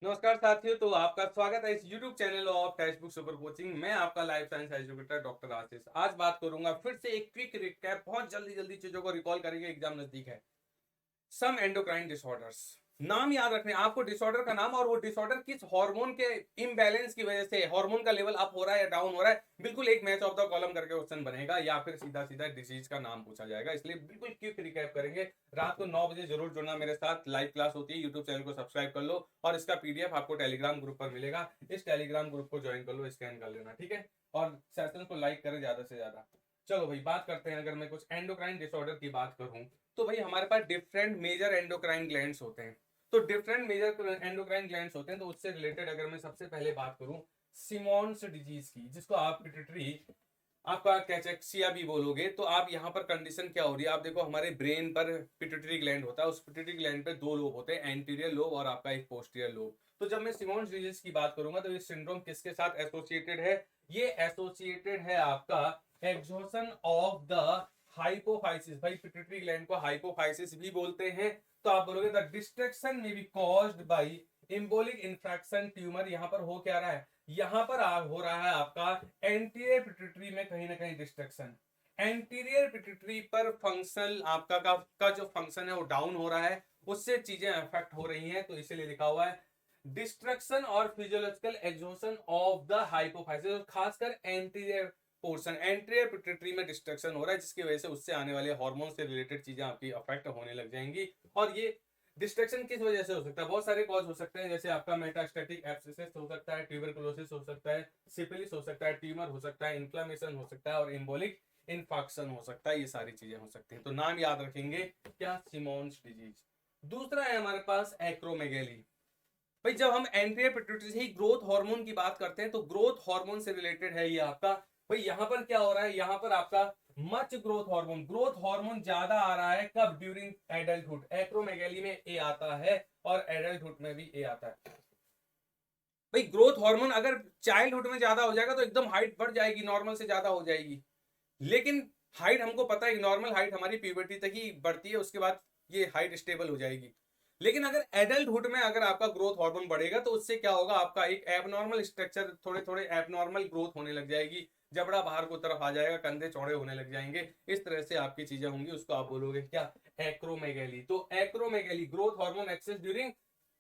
नमस्कार साथियों, तो आपका स्वागत है इस YouTube channel of text book super coaching. मैं आपका लाइफ साइंस एजुकेटर डॉक्टर आशीष। आज बात करूंगा फिर से एक क्विक रिकैप, बहुत जल्दी जल्दी चीजों को रिकॉल करेंगे, एग्जाम नजदीक है। सम एंडोक्राइन डिसऑर्डर्स, नाम याद रखने आपको डिसऑर्डर का नाम, और वो डिसऑर्डर किस हार्मोन के इम्बैलेंस की वजह से, हार्मोन का लेवल अप हो रहा है या डाउन हो रहा है, बिल्कुल एक मैच ऑफ द कॉलम करके क्वेश्चन बनेगा, या फिर सीधा सीधा डिसीज का नाम पूछा जाएगा। इसलिए बिल्कुल क्विक रिकैप करेंगे। रात को 9 बजे जरूर जुड़ना मेरे साथ, लाइव क्लास होती है। यूट्यूब चैनल को सब्सक्राइब कर लो और इसका पीडीएफ आपको टेलीग्राम ग्रुप पर मिलेगा। इस टेलीग्राम ग्रुप को ज्वाइन कर लो, स्कैन कर लेना, ठीक है। और सेशन को लाइक करें ज्यादा से ज्यादा। चलो भाई, बात करते हैं। अगर मैं कुछ एंडोक्राइन डिसऑर्डर की बात करूं, तो भाई हमारे पास डिफरेंट मेजर एंडोक्राइन ग्लैंड्स होते हैं। तो डिफरेंट मेजर एंडोक्राइन ग्लैंड्स होते हैं, तो उससे रिलेटेड अगर मैं सबसे पहले बात करूं सिमोन्स डिजीज की, जिसको आप पिट्यूटरी, आपका कैचेक्सिया भी बोलोगे, तो आप यहाँ पर कंडीशन क्या हो रही है, आप देखो हमारे ब्रेन पर पिट्यूटरी ग्लैंड होता है। उस पिट्यूटरी ग्लैंड पे दो लोब होते हैं, एंटीरियर लोब और आपका एक पोस्टीरियर लोब। तो जब मैं सिमोन्स डिजीज की बात करूंगा, तो ये सिंड्रोम किसके साथ एसोसिएटेड है? ये एसोसिएटेड है आपका एक्सोशन ऑफ द हाइपोफाइसिस। भाई पिट्यूटरी ग्लैंड को हाइपोफाइसिस भी बोलते हैं। तो आप बोलोगे द डिस्ट्रक्शन में B caused by एम्बोलिक infarction tumour. यहाँ पर हो क्या रहा है? यहाँ पर हो रहा है आपका एंटीरियर पिट्यूटरी में कहीं ना कहीं डिस्ट्रक्शन। एंटीरियर पिट्यूटरी पर फंक्शन आपका का जो फंक्शन है वो डाउन हो रहा है, उससे चीजें अफेक्ट हो रही हैं। तो इसीलिए लिखा हुआ है डिस्ट्रक्शन और physiological exhaustion of the hypophysis, खासकर एंटीरियर पोर्शन, एंटीरियर पिट्यूटरी में डिस्ट्रक्शन हो रहा है, जिसकी वजह से उससे आने वाले हार्मोन से रिलेटेड चीजें आपकी अफेक्ट होने लग जाएंगी। और ये डिस्ट्रक्शन किस वजह से हो सकता है? बहुत सारे कॉज हो सकते हैं, जैसे आपका मेटास्टैटिक एब्सिसिस हो सकता है, ट्यूबरकुलोसिस हो सकता है, सिफिलिस हो सकता है, ट्यूमर हो सकता है, इन्फ्लेमेशन हो सकता है और एम्बोलिक इन्फेक्शन हो सकता है। ये सारी चीजें हो सकती हैं। तो नाम याद रखेंगे क्या? Simmons disease. दूसरा है हमारे पास एक्रोमेगेली। भाई जब हम एंटीरियर पिट्यूटरी से ही ग्रोथ हार्मोन की बात करते हैं, तो ग्रोथ हार्मोन से रिलेटेड है ये आपका। भाई यहाँ पर क्या हो रहा है? यहाँ पर आपका मच ग्रोथ हार्मोन ज्यादा आ रहा है। कब? During adulthood. एक्रोमेगेली में ए आता है और एडल्टहुड में भी ए आता है। भाई ग्रोथ हार्मोन अगर चाइल्डहुड में ज्यादा हो जाएगा तो एकदम हाइट बढ़ जाएगी, नॉर्मल से ज्यादा हो जाएगी। लेकिन हाइट हमको पता है, नॉर्मल हाइट हमारी प्यूबर्टी तक ही बढ़ती है, उसके बाद ये हाइट स्टेबल हो जाएगी। लेकिन अगर एडल्टहुड में अगर आपका ग्रोथ हार्मोन बढ़ेगा, तो उससे क्या होगा? आपका एक एबनॉर्मल स्ट्रक्चर, थोड़े थोड़े एबनॉर्मल ग्रोथ होने लग जाएगी, जबड़ा बाहर को तरफ आ जाएगा, कंधे चौड़े होने लग जाएंगे। इस तरह से आपकी चीजें होंगी, उसको आप बोलोगे क्या? एक्रोमेगैली। तो acromegaly, growth hormone excess during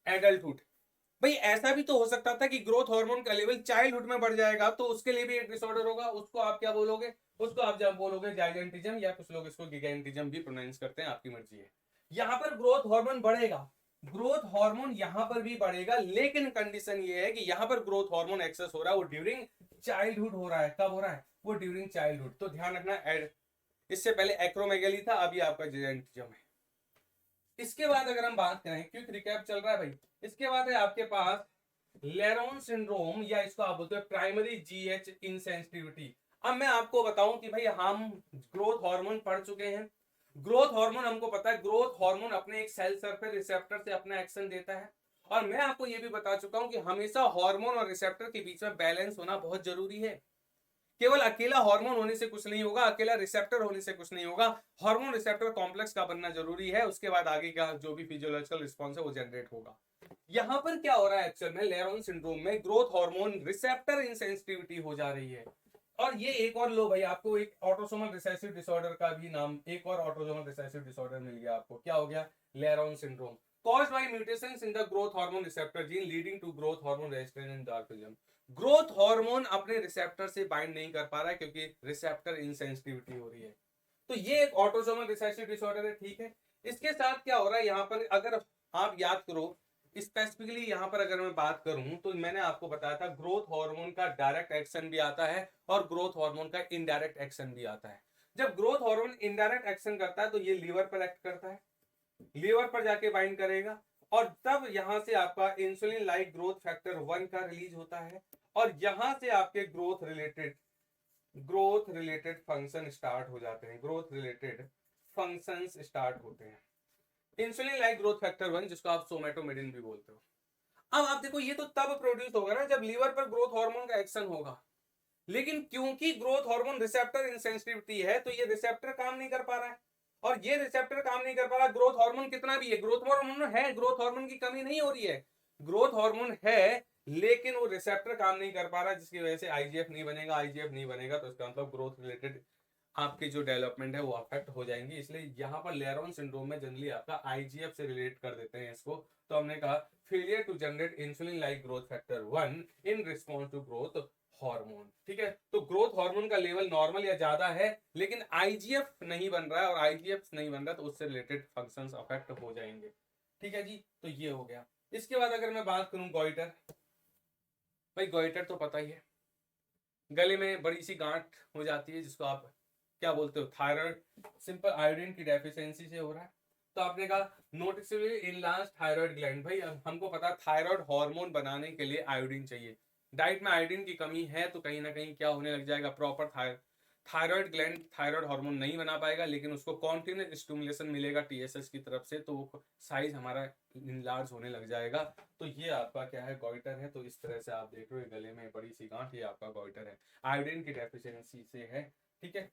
adulthood. भाई ऐसा भी तो हो सकता था कि ग्रोथ हार्मोन का लेवल चाइल्डहुड में बढ़ जाएगा, तो उसके लिए भी एक डिसऑर्डर होगा। उसको आप क्या बोलोगे? उसको आप जब बोलोगे जाइगेंटिज्म, या कुछ लोग इसको गिगेंटिज्म भी प्रोनाउंस करते हैं, आपकी मर्जी है। यहां पर ग्रोथ हार्मोन बढ़ेगा, ग्रोथ हार्मोन यहां पर भी बढ़ेगा, लेकिन कंडीशन ये है कि यहां पर ग्रोथ हार्मोन एक्सेस हो रहा है, वो ड्यूरिंग चाइल्डहुड हो रहा है। कब हो रहा है? वो ड्यूरिंग चाइल्डहुड। तो ध्यान रखना, इससे पहले एक्रोमेगेली था, अभी आपका जिगेंटिज्म है। इसके बाद अगर हम बात करें, क्विक रिकैप चल रहा है भाई, इसके बाद है आपके पास लेरोन सिंड्रोम, या इसको आप बोलते हैं प्राइमरी जीएच इनसेंसिटिविटी। अब मैं आपको बताऊं कि भाई हम ग्रोथ हार्मोन पढ़ चुके हैं। ग्रोथ हार्मोन हमको पता है, ग्रोथ हार्मोन अपने एक सेल सरफेस रिसेप्टर से अपना एक्शन देता है। और मैं आपको यह भी बता चुका हूं कि हमेशा हार्मोन और रिसेप्टर के बीच में बैलेंस होना बहुत जरूरी है। केवल अकेला हार्मोन होने से कुछ नहीं होगा, अकेला रिसेप्टर होने से कुछ नहीं होगा। हार्मोन रिसेप्टर कॉम्प्लेक्स का बनना जरूरी है, उसके बाद आगे का जो भी फिजियोलॉजिकल रिस्पॉन्स है वो जनरेट होगा। यहां पर क्या हो रहा है एक्चुअल में? लेरोन सिंड्रोम में ग्रोथ हार्मोन रिसेप्टर इनसेंसिटिविटी हो जा रही है। और ये एक और लो भाई, आपको एक ऑटोसोमल रिसेसिव डिसऑर्डर का भी नाम, एक और ऑटोसोमल रिसेसिव डिसऑर्डर मिल गया आपको। क्या हो गया? लेरोन syndrome, caused by mutations in the growth hormone receptor gene leading to growth hormone resistance in dwarfism। Growth hormone अपने रिसेप्टर से बाइंड नहीं कर पा रहा है, क्योंकि रिसेप्टर इनसेंसिटिविटी हो रही है। तो ये एक ऑटोसोमल रिसेसिव डिसऑर्डर है, ठीक है। इसके साथ क्या हो रहा है यहाँ पर? अगर आप याद करो स्पेसिफिकली, यहाँ पर अगर मैं बात करूं, तो मैंने आपको बताया था ग्रोथ हार्मोन का डायरेक्ट एक्शन भी आता है और ग्रोथ हार्मोन का इनडायरेक्ट एक्शन भी आता है। जब ग्रोथ हार्मोन इनडायरेक्ट एक्शन करता है, तो ये लीवर पर एक्ट करता है, लीवर पर जाके बाइंड करेगा, और तब यहां से आपका इंसुलिन लाइक ग्रोथ फैक्टर 1 का रिलीज होता है, और यहां से आपके ग्रोथ रिलेटेड फंक्शन स्टार्ट हो जाते हैं, ग्रोथ रिलेटेड फंक्शंस स्टार्ट होते हैं। इंसुलिन लाइक ग्रोथ फैक्टर 1, जिसको आप सोमेटोमेडिन भी बोलते हो। अब आप देखो, ये तो तब प्रोड्यूस होगा ना जब लीवर पर ग्रोथ हार्मोन का एक्शन होगा। लेकिन क्योंकि ग्रोथ हार्मोन रिसेप्टर इंसेंसिटिविटी है, तो ये रिसेप्टर काम नहीं कर पा रहा है। और ये रिसेप्टर काम नहीं कर पा रहा, ग्रोथ हार्मोन कितना भी है, ग्रोथ हार्मोन है, ग्रोथ हार्मोन की कमी नहीं हो रही है, ग्रोथ हार्मोन है लेकिन वो रिसेप्टर काम नहीं कर पा रहा, जिसकी वजह से आईजीएफ नहीं बनेगा। आईजीएफ नहीं बनेगा तो इसका मतलब ग्रोथ रिलेटेड आपकी जो डेवलपमेंट है वो अफेक्ट हो जाएंगी। इसलिए यहाँ पर लेयरॉन सिंड्रोम में जनरली आपका आईजीएफ से रिलेट कर देते हैं इसको। तो हमने कहा failure to generate insulin like growth factor 1 in response to growth hormone. ठीक है, तो ग्रोथ हार्मोन का लेवल नॉर्मल या ज्यादा है लेकिन आईजीएफ नहीं बन रहा है, और आईजीएफ नहीं बन रहा तो उससे रिलेटेड फंक्शंस अफेक्ट हो जाएंगे। ठीक है जी, तो ये हो गया। इसके बाद अगर मैं बात करूं गॉइटर, भाई गॉइटर तो पता ही है, गले में बड़ी सी गांठ हो जाती है जिसको आप क्या बोलते हो, थायराइड, सिंपल आयोडीन की डेफिशिएंसी से हो रहा है। तो आपने कहा नोटिसेबली इनलार्ज थायराइड ग्लैंड, भाई हमको पता है थायराइड हार्मोन बनाने के लिए आयोडीन चाहिए। डाइट में आयोडीन की कमी है तो कहीं ना कहीं क्या होने लग जाएगा, proper thyroid gland thyroid hormone नहीं बना पाएगा, लेकिन उसको कॉन्टिन्यूस स्टिमुलेशन मिलेगा टीएसएच की तरफ से, तो साइज हमारा इनलार्ज होने लग जाएगा। तो ये आपका क्या है, गॉइटर है। तो इस तरह से आप देख रहे हो गले में बड़ी सी गांठ, ये आपका गॉइटर है, आयोडीन की डेफिशिएंसी से है। ठीक है,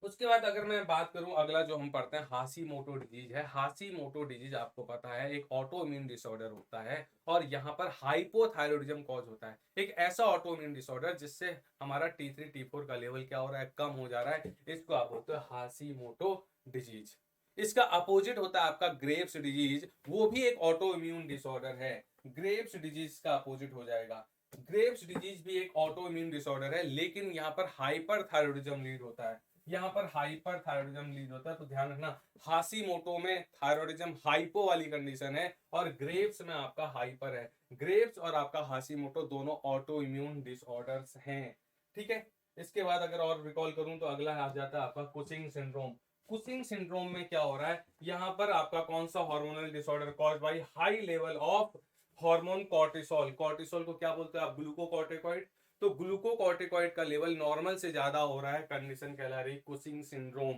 उसके बाद अगर मैं बात करूं, अगला जो हम पढ़ते हैं हाशीमोटो डिजीज है। हाशीमोटो डिजीज आपको पता है एक ऑटो इम्यून डिसऑर्डर होता है, और यहाँ पर हाइपोथायरॉयडिज्म कॉज होता है। एक ऐसा ऑटो इम्यून डिसऑर्डर जिससे हमारा T3 T4 का लेवल क्या हो रहा है, कम हो जा रहा है। इसको आप बोलते हो हाशीमोटो डिजीज। इसका अपोजिट होता है आपका ग्रेव्स डिजीज, वो भी एक ऑटो इम्यून डिसऑर्डर है। ग्रेव्स डिजीज का अपोजिट हो जाएगा। ग्रेव्स डिजीज भी एक ऑटो इम्यून डिसऑर्डर है, लेकिन यहाँ पर हाइपर थायरॉयडिज्म लीड होता है। यहाँ पर हाइपर थायरॉयडिज्म लीड होता है, तो ध्यान रखना हाशीमोटो में थायरॉयडिज्म हाइपो वाली कंडीशन है, और ग्रेव्स में आपका हाइपर है। ग्रेव्स और आपका हाशीमोटो दोनों ऑटो इम्यून डिसऑर्डर्स हैं। ठीक है, इसके बाद अगर और रिकॉल करूं तो अगला आ जाता है आपका कुचिंग सिंड्रोम। कुचिंग सिंड्रोम में क्या हो रहा है, यहाँ पर आपका कौन सा hormonal disorder caused by high level of hormone cortisol. Cortisol को क्या बोलते हैं आप, ग्लूकोकॉर्टिकॉइड। तो ग्लूकोकॉर्टिकॉइड का लेवल नॉर्मल से ज्यादा हो रहा है, कंडीशन कहला रही कुचिंग सिंड्रोम।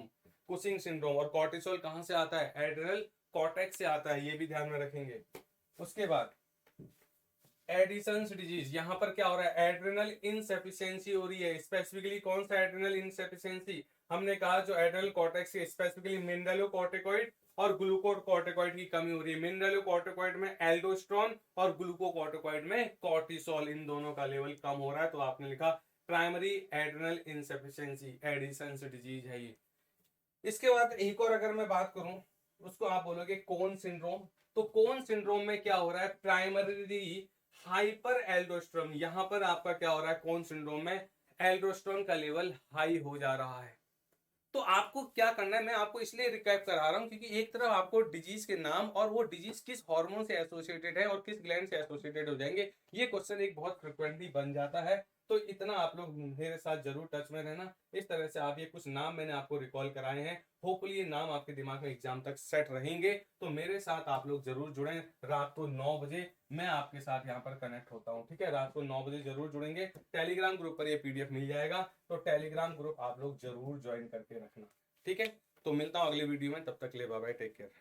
कुचिंग सिंड्रोम, और कॉर्टिसोल कहां से आता है, एड्रिनल कॉर्टेक्स से आता है, ये भी ध्यान में रखेंगे। उसके बाद एडिसन्स डिजीज, यहां पर क्या हो रहा है, एड्रिनल इनसफिशियंसी हो रही है। स्पेसिफिकली कौन सा एड्रिनल इनसफिशियंसी, हमने कहा जो एड्रिनल कॉर्टेक्स से स्पेसिफिकली मिनरलोकॉर्टिकॉइड और ग्लूकोकॉर्टिकॉइड की कमी हो रही है। मिनरलोकॉर्टिकॉइड में एल्डोस्ट्रॉन और ग्लूकोकॉर्टिकॉइड में कॉर्टिसोल, इन दोनों का लेवल कम हो रहा है। तो आपने लिखा primary adrenal insufficiency, Edison's disease है ये। इसके बाद एक और अगर मैं बात करूं, उसको आप बोलोगे कोन सिंड्रोम। तो कोन सिंड्रोम में क्या हो रहा है, प्राइमरी हाइपर एल्डोस्ट्रोन। यहां पर आपका क्या हो रहा है, कोन सिंड्रोम में एल्डोस्ट्रोन का लेवल हाई हो जा रहा है। तो आपको क्या करना है, मैं आपको इसलिए रिकैप करा रहा हूं क्योंकि एक तरफ आपको डिजीज के नाम और वो डिजीज किस हार्मोन से एसोसिएटेड है और किस ग्लैंड से एसोसिएटेड हो जाएंगे, ये क्वेश्चन एक बहुत फ्रिक्वेंटली बन जाता है। तो इतना आप लोग मेरे साथ जरूर टच में रहना। इस तरह से आप ये कुछ नाम मैंने आपको रिकॉल कराए हैं, होपफुली ये नाम आपके दिमाग में एग्जाम तक सेट रहेंगे। तो मेरे साथ आप लोग जरूर जुड़े, रात को 9 बजे मैं आपके साथ यहाँ पर कनेक्ट होता हूँ। ठीक है, रात को 9 बजे जरूर जुड़ेंगे। टेलीग्राम ग्रुप पर ये पीडीएफ मिल जाएगा, तो टेलीग्राम ग्रुप आप लोग जरूर ज्वाइन करके रखना। ठीक है, तो मिलता हूँ अगले वीडियो में, तब तक ले बाय बाय, टेक केयर।